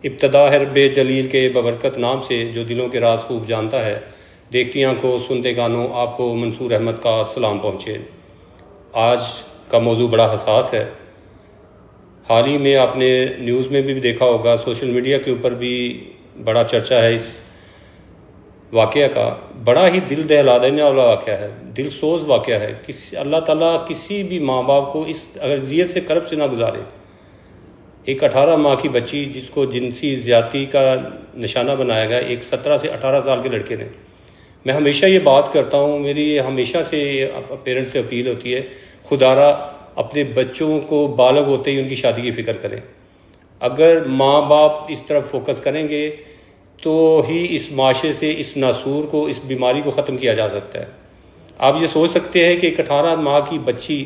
ابتدا ہے رب جلیل کے ببرکت نام سے جو دلوں کے راز خوب جانتا ہے. دیکھتی آنکھوں سنتے کانوں آپ کو منصور احمد کا سلام پہنچے. آج کا موضوع بڑا حساس ہے. حال ہی میں آپ نے نیوز میں بھی دیکھا ہوگا, سوشل میڈیا کے اوپر بھی بڑا چرچا ہے اس واقعہ کا. بڑا ہی دل دہلا دینے والا واقعہ ہے, دل سوز واقعہ ہے. اللہ تعالیٰ کسی بھی ماں باپ کو اس اذیت سے کرب سے نہ گزارے. ایک 18 ماہ کی بچی جس کو جنسی زیادتی کا نشانہ بنایا گیا ایک 17 سے 18 سال کے لڑکے نے. میں ہمیشہ یہ بات کرتا ہوں, میری ہمیشہ سے پیرنٹس سے اپیل ہوتی ہے, خدا را اپنے بچوں کو بالغ ہوتے ہی ان کی شادی کی فکر کریں. اگر ماں باپ اس طرف فوکس کریں گے تو ہی اس معاشرے سے اس ناسور کو, اس بیماری کو ختم کیا جا سکتا ہے. آپ یہ سوچ سکتے ہیں کہ ایک 18 ماہ کی بچی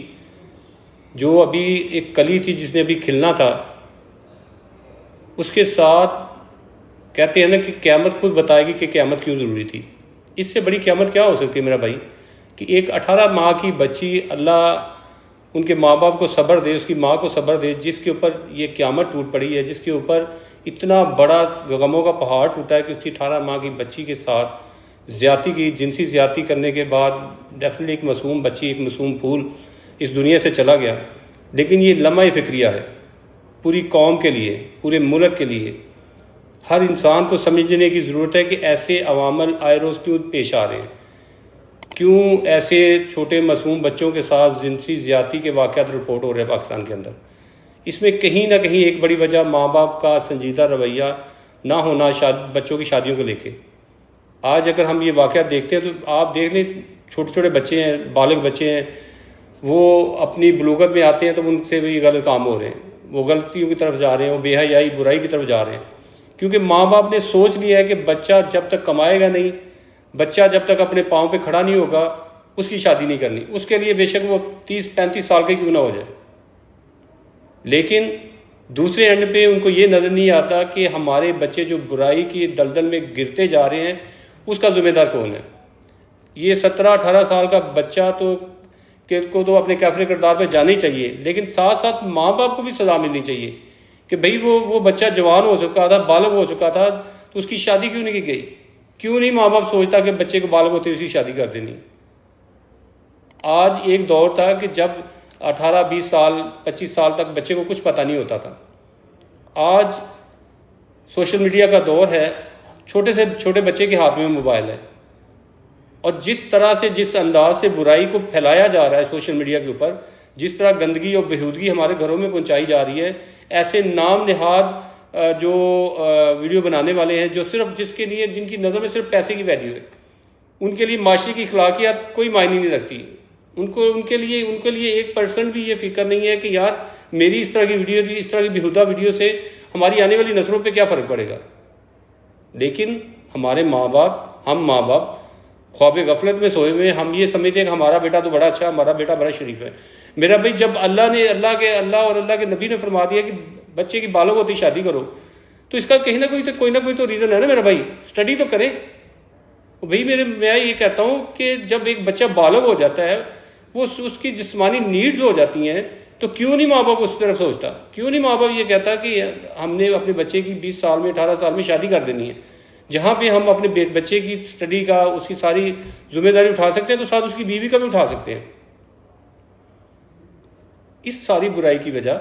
جو ابھی ایک کلی تھی جس نے ابھی کھلنا تھا, اس کے ساتھ کہتے ہیں نا کہ قیامت خود بتائے گی کہ قیامت کیوں ضروری تھی. اس سے بڑی قیامت کیا ہو سکتی ہے میرا بھائی, کہ ایک 18 ماہ کی بچی, اللہ ان کے ماں باپ کو صبر دے, اس کی ماں کو صبر دے, جس کے اوپر یہ قیامت ٹوٹ پڑی ہے, جس کے اوپر اتنا بڑا غموں کا پہاڑ ٹوٹا ہے کہ اس کی 18 ماہ کی بچی کے ساتھ زیادتی کی, جنسی زیادتی کرنے کے بعد ڈیفینیٹلی ایک معصوم بچی, ایک معصوم پھول اس دنیا سے چلا گیا. لیکن یہ لمحہ فکریہ ہے پوری قوم کے لیے, پورے ملک کے لیے. ہر انسان کو سمجھنے کی ضرورت ہے کہ ایسے عوامل آئے روز کیوں پیش آ رہے ہیں, کیوں ایسے چھوٹے معصوم بچوں کے ساتھ جنسی زیادتی کے واقعات رپورٹ ہو رہے ہیں پاکستان کے اندر. اس میں کہیں نہ کہیں ایک بڑی وجہ ماں باپ کا سنجیدہ رویہ نہ ہونا بچوں کی شادیوں کو لے کے. آج اگر ہم یہ واقعات دیکھتے ہیں تو آپ دیکھ لیں, چھوٹے چھوٹے بچے ہیں, بالغ بچے ہیں, وہ اپنی بلوغت میں آتے ہیں تو ان سے بھی غلط کام ہو رہے ہیں, وہ غلطیوں کی طرف جا رہے ہیں, وہ بے حیائی برائی کی طرف جا رہے ہیں. کیونکہ ماں باپ نے سوچ لیا ہے کہ بچہ جب تک کمائے گا نہیں, بچہ جب تک اپنے پاؤں پہ کھڑا نہیں ہوگا, اس کی شادی نہیں کرنی. اس کے لیے بے شک وہ 30-35 سال کے کیوں نہ ہو جائے. لیکن دوسرے اینڈ پہ ان کو یہ نظر نہیں آتا کہ ہمارے بچے جو برائی کی دلدل میں گرتے جا رہے ہیں, اس کا ذمہ دار کون ہے. یہ 17-18 سال کا بچہ تو اپنے کیفر کردار پہ جانا ہی چاہیے, لیکن ساتھ ساتھ ماں باپ کو بھی سزا ملنی چاہیے کہ بھئی وہ بچہ جوان ہو چکا تھا, بالغ ہو چکا تھا, تو اس کی شادی کیوں نہیں کی گئی. کیوں نہیں ماں باپ سوچتا کہ بچے کو بالغ ہوتے اسی شادی کر دینی. آج ایک دور تھا کہ جب 18-20 سال 25 سال تک بچے کو کچھ پتہ نہیں ہوتا تھا. آج سوشل میڈیا کا دور ہے, چھوٹے سے چھوٹے بچے کے ہاتھ میں موبائل ہے, اور جس طرح سے جس انداز سے برائی کو پھیلایا جا رہا ہے سوشل میڈیا کے اوپر, جس طرح گندگی اور بےہودگی ہمارے گھروں میں پہنچائی جا رہی ہے, ایسے نام نہاد جو ویڈیو بنانے والے ہیں جو صرف جس کے لیے جن کی نظر میں صرف پیسے کی ویلیو ہے, ان کے لیے معاشرے کی اخلاقیات کوئی معنی نہیں رکھتی. ان کے لیے 1% بھی یہ فکر نہیں ہے کہ یار میری اس طرح کی ویڈیو, اس طرح کی بیہودہ ویڈیو سے ہماری آنے والی نسلوں پہ کیا فرق پڑے گا. لیکن ہمارے ماں باپ خواب غفلت میں سوئے ہوئے, ہم یہ سمجھتے ہیں کہ ہمارا بیٹا تو بڑا اچھا ہے, ہمارا بیٹا بڑا شریف ہے. میرا بھائی, جب اللہ اور اللہ کے نبی نے فرما دیا کہ بچے کی بالغ ہوتی شادی کرو, تو اس کا کہیں نہ کوئی تو ریزن ہے نا میرا بھائی. اسٹڈی تو کریں بھائی. میں یہ کہتا ہوں کہ جب ایک بچہ بالغ ہو جاتا ہے, وہ اس کی جسمانی نیڈز ہو جاتی ہیں, تو کیوں نہیں ماں باپ اس طرف سوچتا. کیوں نہیں ماں باپ یہ کہتا کہ ہم نے اپنے بچے کی 20 سال میں 18 سال میں شادی کر دینی ہے. جہاں پہ ہم اپنے بچے کی اسٹڈی کا, اس کی ساری ذمہ داری اٹھا سکتے ہیں, تو ساتھ اس کی بیوی کا بھی اٹھا سکتے ہیں. اس ساری برائی کی وجہ,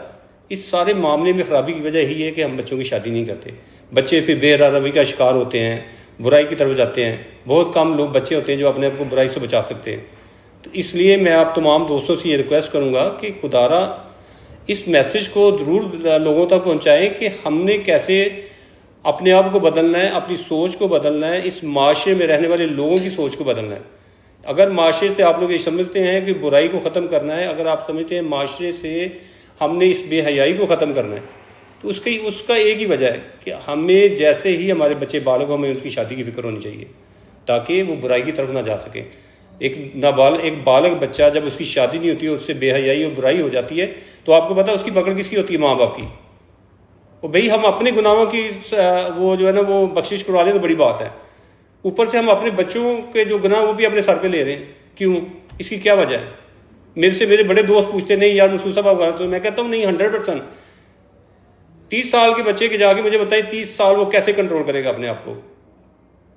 اس سارے معاملے میں خرابی کی وجہ یہی ہے کہ ہم بچوں کی شادی نہیں کرتے. بچے پھر بے روی کا شکار ہوتے ہیں, برائی کی طرف جاتے ہیں. بہت کم لوگ بچے ہوتے ہیں جو اپنے آپ کو برائی سے بچا سکتے ہیں. تو اس لیے میں آپ تمام دوستوں سے یہ ریکویسٹ کروں گا کہ خدا را اس میسج کو ضرور لوگوں تک پہنچائیں کہ ہم نے کیسے اپنے آپ کو بدلنا ہے, اپنی سوچ کو بدلنا ہے, اس معاشرے میں رہنے والے لوگوں کی سوچ کو بدلنا ہے. اگر معاشرے سے آپ لوگ یہ سمجھتے ہیں کہ برائی کو ختم کرنا ہے, اگر آپ سمجھتے ہیں معاشرے سے ہم نے اس بے حیائی کو ختم کرنا ہے, تو اس کا ایک ہی وجہ ہے کہ ہمیں جیسے ہی ہمارے بچے بالغ ہوں, ہمیں ان کی شادی کی فکر ہونی چاہیے تاکہ وہ برائی کی طرف نہ جا سکیں. ایک بالغ بچہ جب اس کی شادی نہیں ہوتی ہے, اس سے بے حیائی اور برائی ہو جاتی ہے, تو آپ کو پتا اس کی پکڑ کس کی ہوتی ہے؟ ماں باپ کی. وہ بھئی ہم اپنے گناہوں کی وہ جو ہے نا وہ بخشش کروا لیں تو بڑی بات ہے, اوپر سے ہم اپنے بچوں کے جو گناہ وہ بھی اپنے سر پہ لے رہے ہیں. کیوں؟ اس کی کیا وجہ ہے؟ میرے بڑے دوست پوچھتے نہیں یار مسعود صاحب آپ غلط ہو. میں کہتا ہوں نہیں, 100% 30 سال کے بچے کے جا کے مجھے بتائیں 30 سال وہ کیسے کنٹرول کرے گا اپنے آپ کو.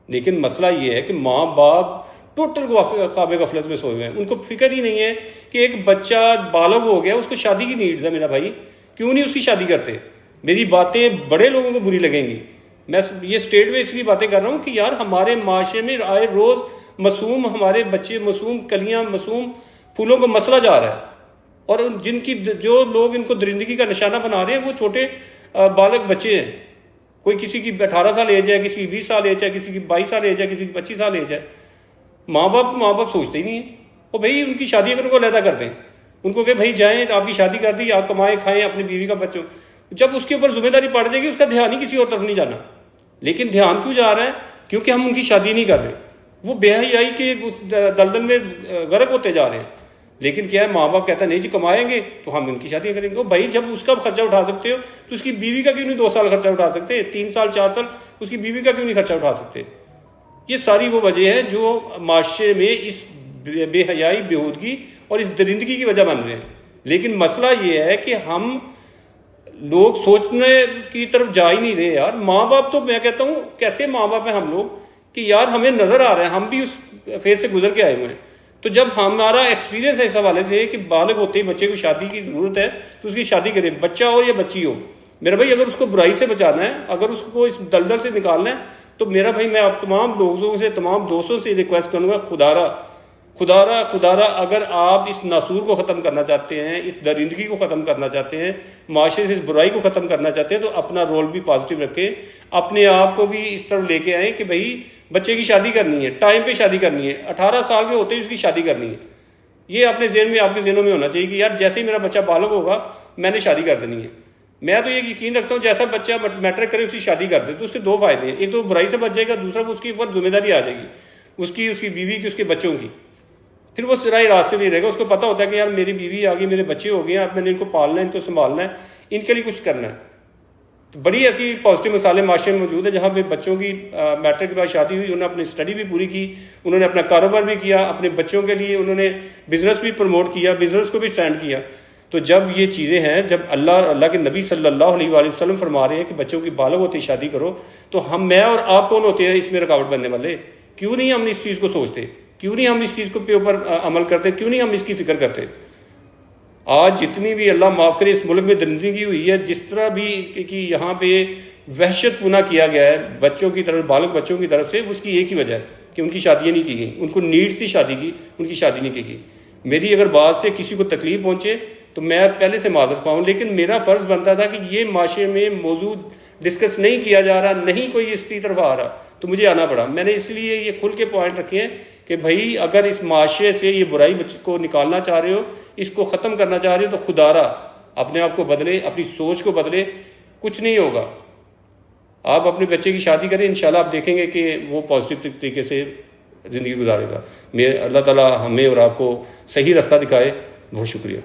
لیکن مسئلہ یہ ہے کہ ماں باپ ٹوٹل خواب غفلت میں سوئے ہوئے ہیں. ان کو فکر ہی نہیں ہے کہ ایک بچہ بالغ ہو گیا, اس کو شادی کی نیڈز ہے میرا بھائی, کیوں نہیں اس کی شادی کرتے. میری باتیں بڑے لوگوں کو بری لگیں گی, میں یہ اسٹیٹ میں اس لیے باتیں کر رہا ہوں کہ یار ہمارے معاشرے میں آئے روز معصوم ہمارے بچے, معصوم کلیاں, معصوم پھولوں کو مسئلہ جا رہا ہے, اور جن کی جو لوگ ان کو درندگی کا نشانہ بنا رہے ہیں وہ چھوٹے بالغ بچے ہیں. کوئی کسی کی 18 سال ایج ہے, کسی کی 20 سال ایج ہے, کسی کی 22 سال ایج ہے, کسی کی 25 سال ایج ہے. ماں باپ سوچتے ہی نہیں ہیں. وہ بھائی ان کی شادی اگر ان کو علیحدہ کر دیں, ان کو کہ بھائی جائیں آپ کی شادی کر دی, آپ کمائیں کھائیں اپنی بیوی کا بچوں, جب اس کے اوپر ذمہ داری پڑ جائے گی اس کا دھیان ہی کسی اور طرف نہیں جانا. لیکن دھیان کیوں جا رہا ہے؟ کیونکہ ہم ان کی شادی نہیں کر رہے, وہ بے حیائی کے دلدل میں غرق ہوتے جا رہے ہیں. لیکن کیا ہے, ماں باپ کہتا ہے نہیں جی کمائیں گے تو ہم ان کی شادیاں کریں گے. بھائی جب اس کا خرچہ اٹھا سکتے ہو تو اس کی بیوی کا کیوں نہیں 2 سال خرچہ اٹھا سکتے, 3 سال 4 سال اس کی بیوی کا کیوں نہیں خرچہ اٹھا سکتے. یہ ساری وہ وجہ ہے جو معاشرے میں اس بے حیائی, بیہودگی اور اس درندگی کی وجہ بن رہے ہیں. لیکن مسئلہ یہ ہے کہ ہم لوگ سوچنے کی طرف جا ہی نہیں رہے یار. ماں باپ تو میں کہتا ہوں کیسے ماں باپ ہیں ہم لوگ کہ یار ہمیں نظر آ رہا ہے, ہم بھی اس فیز سے گزر کے آئے ہوئے ہیں. تو جب ہمارا ایکسپیرینس ہے اس حوالے سے کہ بالغ ہوتے ہی بچے کو شادی کی ضرورت ہے تو اس کی شادی کرے, بچہ ہو یا بچی ہو. میرا بھائی اگر اس کو برائی سے بچانا ہے, اگر اس کو اس دلدل سے نکالنا ہے, تو میرا بھائی میں آپ تمام لوگوں سے, تمام دوستوں سے ریکویسٹ کروں گا, خدارہ اگر آپ اس ناسور کو ختم کرنا چاہتے ہیں, اس درندگی کو ختم کرنا چاہتے ہیں, معاشرے سے اس برائی کو ختم کرنا چاہتے ہیں, تو اپنا رول بھی پازیٹیو رکھیں, اپنے آپ کو بھی اس طرف لے کے آئیں کہ بھائی بچے کی شادی کرنی ہے, ٹائم پہ شادی کرنی ہے, 18 سال کے ہوتے ہی اس کی شادی کرنی ہے. یہ اپنے ذہن میں, آپ کے ذہنوں میں ہونا چاہیے کہ یار جیسے ہی میرا بچہ بالغ ہوگا میں نے شادی کر دینی ہے. میں تو یہ یقین رکھتا ہوں جیسا بچہ میٹرک کرے اس کی شادی کر دے تو اس کے 2 فائدے ہیں. ایک تو برائی سے بچ جائے گا, دوسرا اس کے اوپر ذمہ داری آ جائے گی اس کی بیوی کی, اس کے بچوں کی. پھر وہ سرائی راستے میں رہے گا, اس کو پتہ ہوتا ہے کہ یار میری بیوی آ گئی, میرے بچے ہو گئے ہیں, اب میں نے ان کو پالنا ہے, ان کو سنبھالنا ہے, ان کے لیے کچھ کرنا ہے. تو بڑی ایسی پازیٹیو مثالیں معاشرے میں موجود ہیں جہاں پہ بچوں کی میٹرک کے بعد شادی ہوئی, انہوں نے اپنی اسٹڈی بھی پوری کی, انہوں نے اپنا کاروبار بھی کیا, اپنے بچوں کے لیے انہوں نے بزنس بھی پروموٹ کیا, بزنس کو بھی اسٹینڈ کیا. تو جب یہ چیزیں ہیں, جب اللہ کے نبی صلی اللہ علیہ وآلہ وسلم فرما رہے ہیں کہ بچوں کی بالغ ہوتے شادی کرو, تو میں اور آپ کون ہوتے ہیں اس میں رکاوٹ بننے والے؟ کیوں نہیں ہم اس چیز کو سوچتے, کیوں نہیں ہم اس چیز کے اوپر عمل کرتے, کیوں نہیں ہم اس کی فکر کرتے؟ آج جتنی بھی اللہ معاف کرے اس ملک میں درندگی ہوئی ہے, جس طرح بھی کہ یہاں پہ وحشت پونا کیا گیا ہے بچوں کی طرف, بالغ بچوں کی طرف سے, اس کی ایک ہی وجہ ہے کہ ان کی شادیاں نہیں کی گئیں. ان کو نیڈس تھی شادی کی, ان کی شادی نہیں کی گئی. میری اگر بات سے کسی کو تکلیف پہنچے تو میں پہلے سے معذرت خواہ ہوں, لیکن میرا فرض بنتا تھا کہ یہ معاشرے میں موضوع ڈسکس نہیں کیا جا رہا, نہیں کوئی اس کی طرف آ رہا, تو مجھے آنا پڑا. میں نے اس لیے یہ کھل کے پوائنٹ رکھے ہیں کہ بھائی اگر اس معاشرے سے یہ برائی بچے کو نکالنا چاہ رہے ہو, اس کو ختم کرنا چاہ رہے ہو, تو خدارہ اپنے آپ کو بدلے, اپنی سوچ کو بدلے. کچھ نہیں ہوگا, آپ اپنے بچے کی شادی کریں, انشاءاللہ آپ دیکھیں گے کہ وہ پازیٹیو طریقے سے زندگی گزارے گا. اللہ تعالیٰ ہمیں اور آپ کو صحیح راستہ دکھائے. بہت شکریہ.